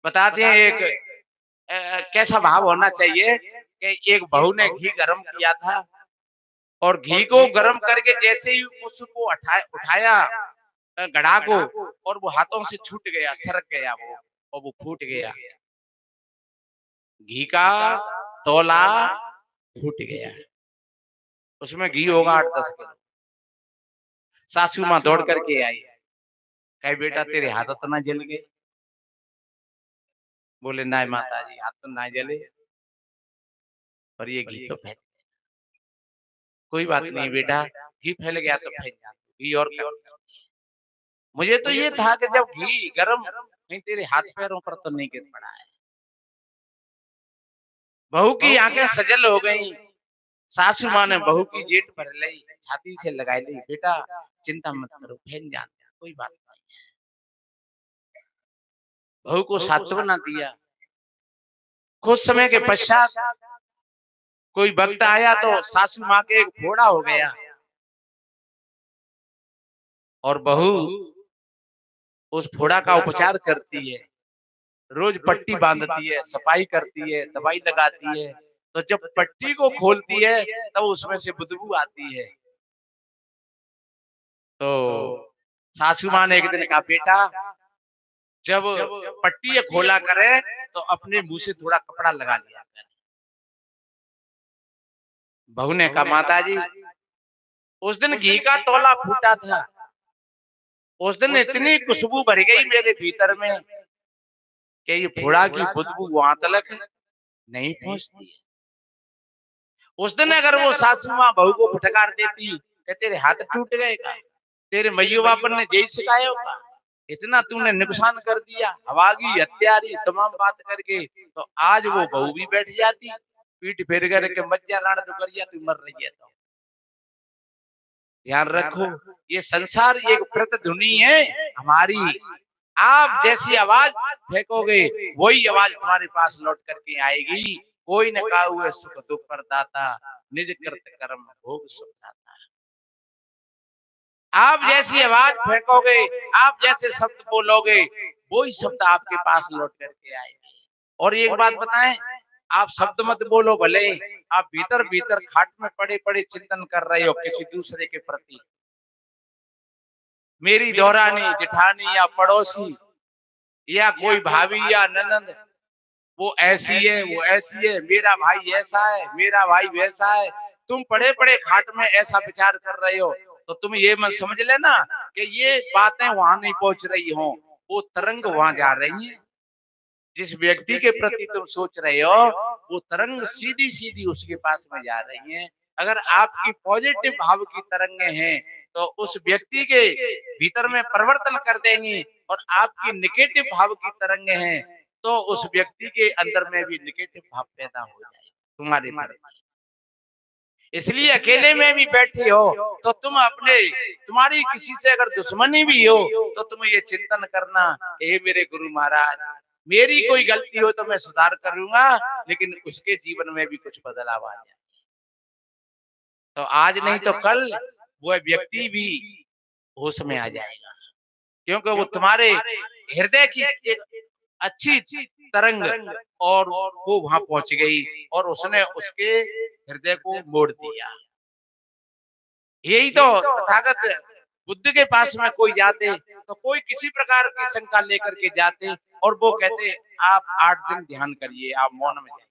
बताते हैं एक कैसा भाव होना चाहिए कि एक बहू ने घी गरम किया था और घी को गरम करके जैसे ही उसको उठाया घड़ा को, और वो हाथों से छूट गया, सरक गया वो, और वो फूट गया। घी का तोला फूट गया, उसमें घी होगा 8-10 किलो। सासू माँ दौड़ करके आई, कहे बेटा तेरे हाथ तो ना जल गए? बोले ना माता जी, हाथ तो ना जले, पर ये घी तो फैल। कोई बात नहीं बेटा, घी फैल गया तो फैल जा, घी और कर। मुझे तो ये था कि जब घी गरम, नहीं तेरे हाथ पैरों पर तो नहीं गिर पड़ा है। बहू की आंखें सजल हो गई। सासू माँ ने बहू की जेठ भर ली, छाती से लगाई ली, बेटा चिंता मत करो, फैल जाता, कोई बात नहीं। बहू को सांत्वना दिया। कुछ समय के पश्चात कोई भक्त आया तो सासू माँ के एक फोड़ा हो गया, और बहू उस फोड़ा का उपचार करती है, रोज पट्टी बांधती है, सफाई करती है, दवाई लगाती है। तो जब पट्टी को खोलती है तब उसमें से बदबू आती है। तो सासू माँ ने एक दिन कहा, बेटा जब पट्टी खोला करे तो अपने मुंह से थोड़ा कपड़ा लगा लिया करे। बहू ने कहा, माता जी उस दिन घी का तोला फूटा था, उस दिन इतनी खुशबू भर गई मेरे भीतर में कि ये फोड़ा की बदबू वहां तक नहीं पहुंचती। उस दिन अगर वो सासू माँ बहू को फटकार देती कि तेरे हाथ टूट गए का, तेरे मैयो बापन ने जय सिखाया होगा, इतना तूने नुकसान कर दिया, हवागी हत्यारी तमाम बात करके, तो आज वो बहू भी बैठ जाती, पीठ फेर करके मज्जा लाड़ दुकरिया तू मर रही है। तो ध्यान रखो, ये संसार एक प्रतिध्वनि है हमारी। आप जैसी आवाज फेंकोगे वही आवाज तुम्हारे पास लौट करके आएगी। कोई न काहुए सुख दुख प्रदाता, निज कृत कर्म भोग सुख दाता। आप जैसी आवाज फेंकोगे, आप जैसे शब्द बोलोगे, वही शब्द आपके पास लौट करके आएंगे। और एक बात बताएं, आप शब्द मत बोलो भले, आप भीतर भीतर खाट में पड़े पड़े चिंतन कर रहे हो किसी दूसरे के प्रति, मेरी दौरानी जेठानी या पड़ोसी या कोई भाभी या ननद, वो ऐसी है, वो ऐसी है, मेरा भाई ऐसा है, मेरा भाई वैसा है। तुम पड़े पड़े खाट में ऐसा विचार कर रहे हो, तो तुम ये मत समझ लेना कि ये बातें वहां नहीं पहुंच रही हो, वो तरंग वहां जा रही है। जिस व्यक्ति के प्रति तुम सोच रहे हो, वो तरंग सीधी सीधी उसके पास में जा रही है। अगर आपकी पॉजिटिव भाव की तरंगे हैं तो उस व्यक्ति के भीतर में परिवर्तन कर देंगी, और आपकी निगेटिव भाव की तरंगे हैं तो उस व्यक्ति के अंदर में भी निगेटिव भाव पैदा हो जाएगा तुम्हारे प्रति। इसलिए अकेले में भी बैठे हो तो तुम अपने, तुम्हारी किसी से अगर दुश्मनी भी हो तो तुम ये चिंतन करना, हे मेरे गुरु महाराज, मेरी कोई गलती हो तो मैं सुधार करूंगा, लेकिन उसके जीवन में भी कुछ बदलाव आ जाए। तो आज नहीं तो कल वो व्यक्ति भी होश में आ जाएगा, क्योंकि वो तुम्हारे हृदय की एक अच्छी तरंग और वो वहां पहुंच गई और उसने उसके हृदय को मोड़ दिया। यही तो तथागत बुद्ध के पास में कोई जाते तो कोई किसी प्रकार की शंका लेकर के जाते और वो कहते आप 8 दिन ध्यान करिए, आप मौन में जाइए।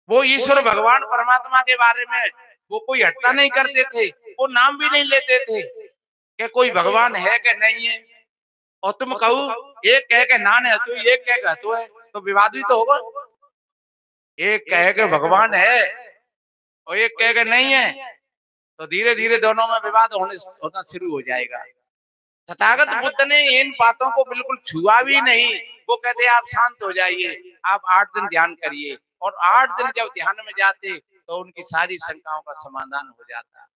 वो ईश्वर भगवान परमात्मा के बारे में वो कोई हटता नहीं करते थे, वो नाम भी नहीं लेते थे कि कोई भगवान है कि नहीं है। और तुम कहो एक कह के नान है तू, एक कह के तो है, तो विवाद ही तो होगा। एक कह के भगवान है और एक कह के नहीं है, तो धीरे धीरे दोनों में विवाद होना शुरू हो जाएगा। तथागत बुद्ध ने इन बातों को बिल्कुल छुआ भी नहीं। वो कहते आप शांत हो जाइए, आप 8 दिन ध्यान करिए, और 8 दिन जब ध्यान में जाते तो उनकी सारी शंकाओं का समाधान हो जाता।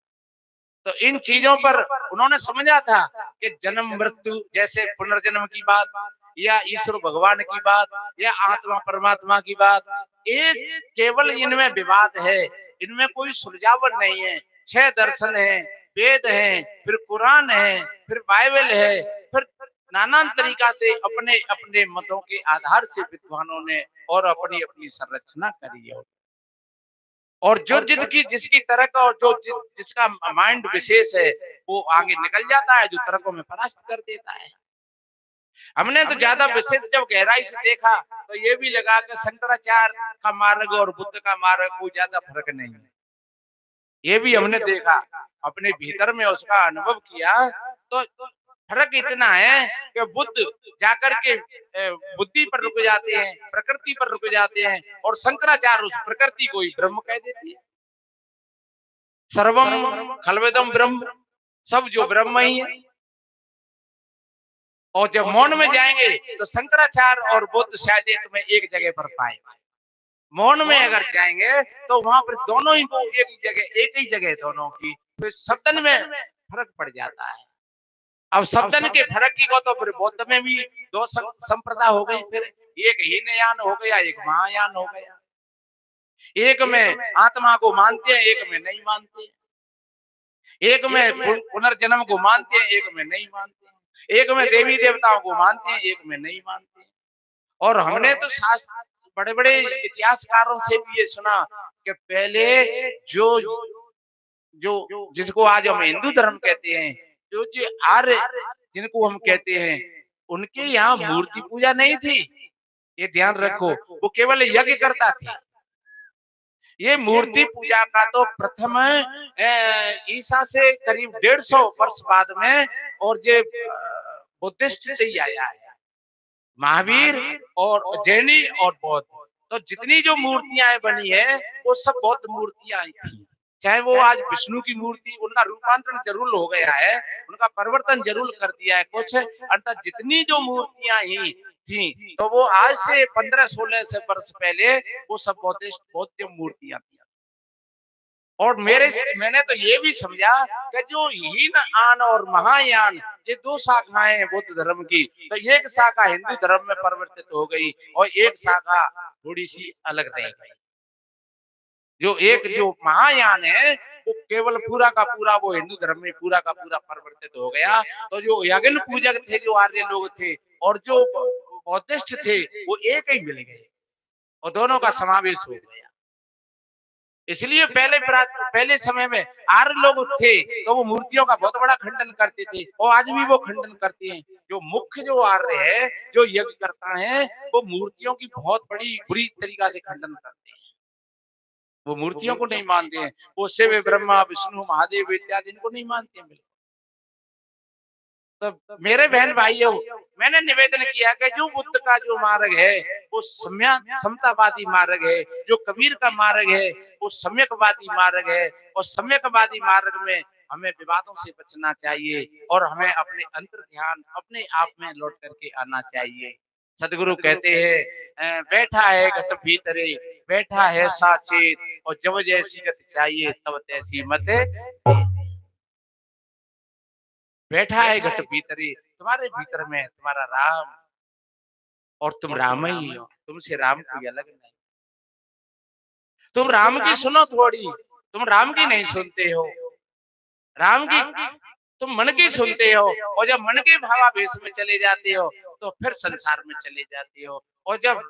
तो इन चीजों पर उन्होंने समझा था कि जन्म मृत्यु जैसे पुनर्जन्म की बात, या ईश्वर भगवान की बात, या आत्मा परमात्मा की बात, एक केवल इनमें विवाद है, इनमें कोई सुलझावन नहीं है। 6 दर्शन है, वेद है, फिर कुरान है, फिर बाइबल है, फिर नाना तरीका से अपने अपने मतों के आधार से विद्वानों ने और अपनी अपनी संरचना करी है। और जो जिसकी जिसकी तरह का और जो जिसका माइंड विशेष है वो आगे निकल जाता है, जो तर्कों में परास्त कर देता है। हमने तो ज्यादा विशेष जब गहराई से देखा तो ये भी लगा कि शंकराचार्य का मार्ग और बुद्ध का मार्ग कोई ज्यादा फर्क नहीं है। ये भी हमने देखा, अपने भीतर में उसका अनुभव किया, तो फर्क इतना है कि बुद्ध जाकर के बुद्धि पर रुक जाते हैं, प्रकृति पर रुक जाते हैं, और शंकराचार्य उस प्रकृति को ही ब्रह्म कह देती है। सर्वम खलवेदम ब्रह्म, सब जो ब्रह्म ही है। और जब मौन में जाएंगे तो शंकराचार्य और बुद्ध शायद एक जगह पर पाएंगे। मौन में अगर जाएंगे तो वहां पर दोनों ही को एक ही जगह दोनों की, तो शब्दन में फर्क पड़ जाता है। अब शब्दन के फर्क की को तो फिर बौद्ध में भी दो संप्रदाय हो गई, फिर एक हीनयान हो गया, एक महायान हो गया। एक में आत्मा को मानते हैं, एक में नहीं मानते। एक में पुनर्जन्म को मानते हैं, एक में नहीं मानते। एक में देवी देवताओं को मानते हैं, एक में नहीं मानते। और हमने तो शास्त्र बड़े बड़े इतिहासकारों से भी ये सुना कि पहले जो जो जिसको आज हम हिंदू धर्म कहते हैं, जो जो आर्य जिनको हम कहते हैं, उनके यहाँ मूर्ति पूजा नहीं थी। ये ध्यान रखो, वो केवल यज्ञ करता था। ये मूर्ति पूजा का तो प्रथम ईसा से करीब 150 वर्ष बाद में और जो बुद्धिस्ट से ही आया है, महावीर और जैनी और बौद्ध। तो जितनी जो मूर्तियां बनी है वो सब बौद्ध मूर्तियां थी। चाहे वो आज विष्णु की मूर्ति, उनका रूपांतरण जरूर हो गया है, उनका परिवर्तन जरूर कर दिया है कुछ, अर्थात जितनी जो मूर्तियां ही थी तो वो आज से 15-16 वर्ष पहले वो सब बौद्ध मूर्तियां थी। और मैंने तो ये भी समझा कि जो हीन आन और महायान, ये दो शाखाएं हैं बुद्ध धर्म की, तो एक शाखा हिंदू धर्म में परिवर्तित हो गई और एक शाखा थोड़ी सी अलग रह गई। जो महायान है वो केवल पूरा का पूरा वो हिंदू धर्म में पूरा का पूरा परिवर्तित हो गया। तो जो यज्ञ पूजक थे, जो आर्य लोग थे, और जो बौद्धिस्ट थे, वो एक ही मिल गए और दोनों का समावेश हो गया। इसलिए पहले समय में आर्य लोग थे तो वो मूर्तियों का बहुत बड़ा खंडन करते थे, और आज भी वो खंडन करते हैं। जो मुख्य जो आर्य है, जो यज्ञ करता है, वो मूर्तियों की बहुत बड़ी बुरी तरीका से खंडन करते हैं। वो मूर्तियों को नहीं मानते हैं, वो शिव ब्रह्मा विष्णु महादेव इत्यादि इनको नहीं मानते हैं। तो मेरे बहन भाइयों, मैंने निवेदन किया कि जो बुद्ध का जो मार्ग है वो समतावादी मार्ग है, जो कबीर का मार्ग है वो सम्यकवादी मार्ग है, और सम्यकवादी मार्ग में हमें विवादों से बचना चाहिए और हमें अपने अंतर ध्यान अपने आप में लौट करके आना चाहिए। सदगुरु कहते हैं, बैठा है घट भीतरे, बैठा है साचेत, और जब जैसी गति चाहिए तब तैसी मत। बैठा है घट भीतरे, तुम्हारे भीतर में तुम्हारा राम, और तुम राम ही हो, तुमसे राम कोई अलग नहीं। तुम राम की सुनो थोड़ी, तुम राम की नहीं सुनते हो। राम की तुम मन की सुनते हो, और जब मन के भावावेश में चले जाते हो तो फिर संसार में चले जाते हो, और जब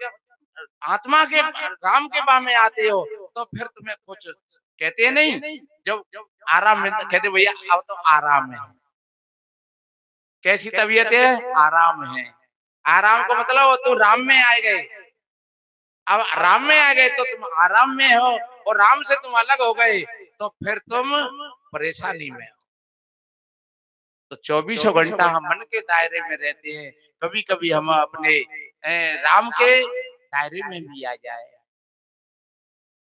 आत्मा के राम के बाह में आते हो तो फिर तुम्हें कुछ कहते नहीं। जब आराम में कहते भैया अब तो आराम है। कैसी तबीयत है? आराम है। आराम को मतलब तुम राम में आ गए। अब राम में आ गए तो तुम आराम में हो, और राम से तुम अलग हो गए तो फिर तुम परेशानी में हो। तो 24 घंटा हम मन के दायरे में रहते हैं, कभी कभी हम अपने राम के दायरे में भी आ जाए।